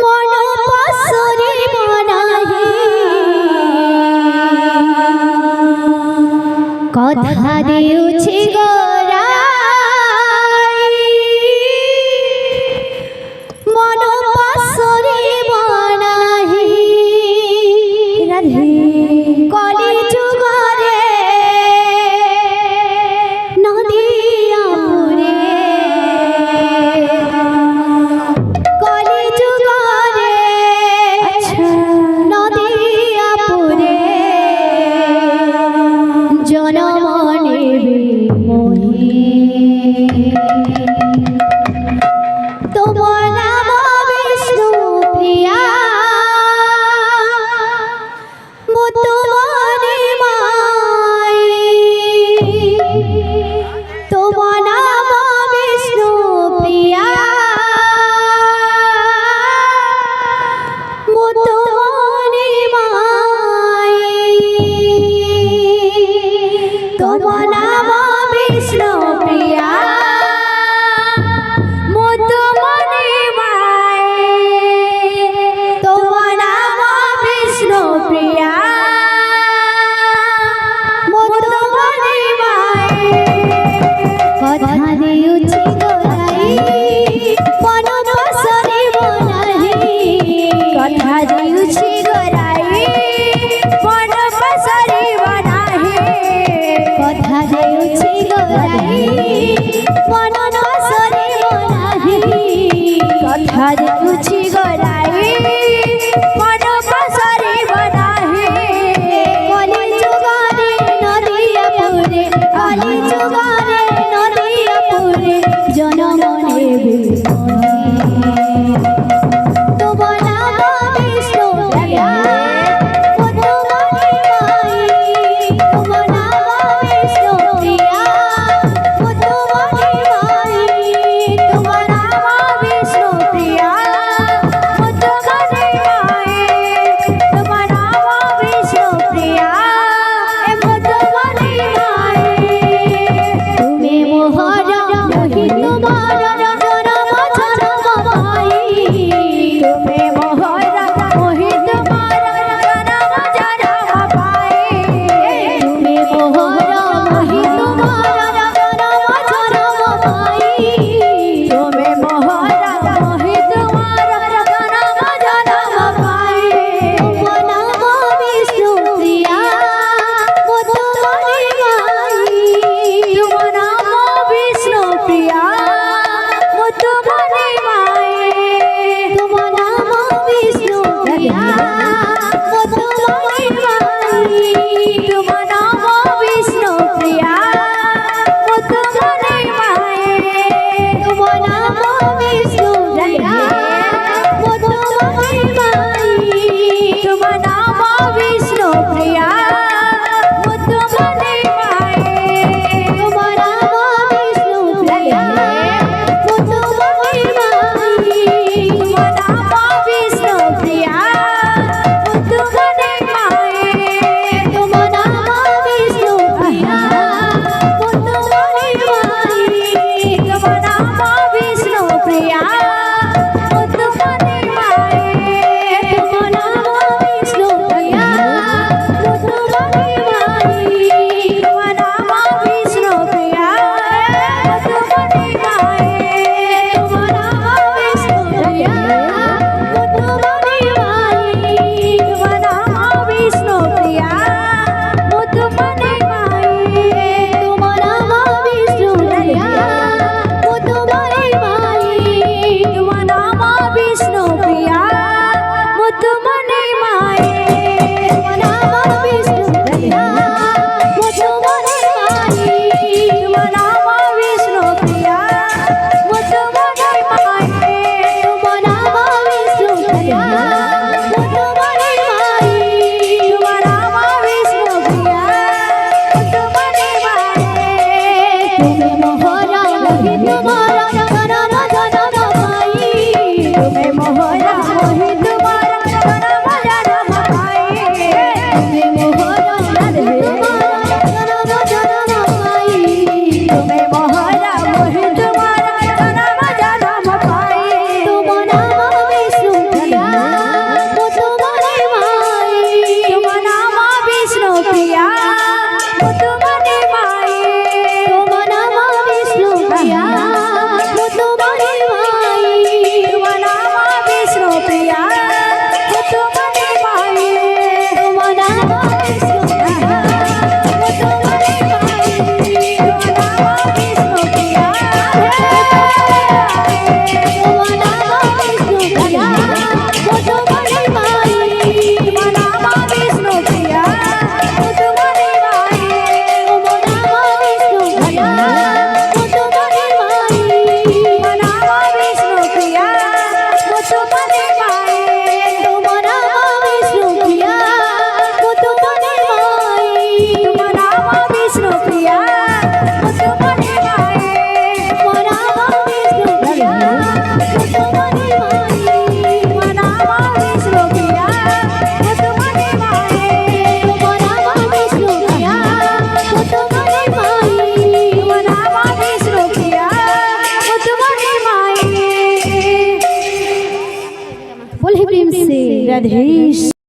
মন পাশরে মনাহে কথা দিউছি গোরাই মন পাশরে মনাহে রাধে কলি যুগরে নদিয়াপুরে কলি যুগরে নদিয়াপুরে জনম নেবে মোহে তোমার নাম বিষ্ণু প্রিয়া মুতুমনি মাই তোমার নাম বিষ্ণু প্রিয়া মুতুমনি মাই তোমার নাম বিষ্ণু প্রিয়া মুতুমনি মাই তোমার নাম বিষ্ণু প্রিয়া মুতুমনি মাই কথা দিউছি গোরাই মন পাশরে মনাহে কথা দিউছি গোরাই মন পাশরে মনাহে কথা দিউছি গোরাই মন পাশরে মনাহে কথা দিউছি গোরাই মন পাশরে মনাহে কলি যুগরে নদিয়াপুরে কলি যুগরে নদিয়াপুরে জনম নেবে মোহে তোমার নাম বিষ্ণু প্রিয়া মুতুমনি মাই তোমার নাম বিষ্ণু প্রিয়া মুতুমনি মাই তোমার নাম বিষ্ণু প্রিয়া মুতুমনি মাই তোমার নাম বিষ্ণু প্রিয়া মুতুমনি মাই তুমি মোহর মোহি তোমার জনম রাধে।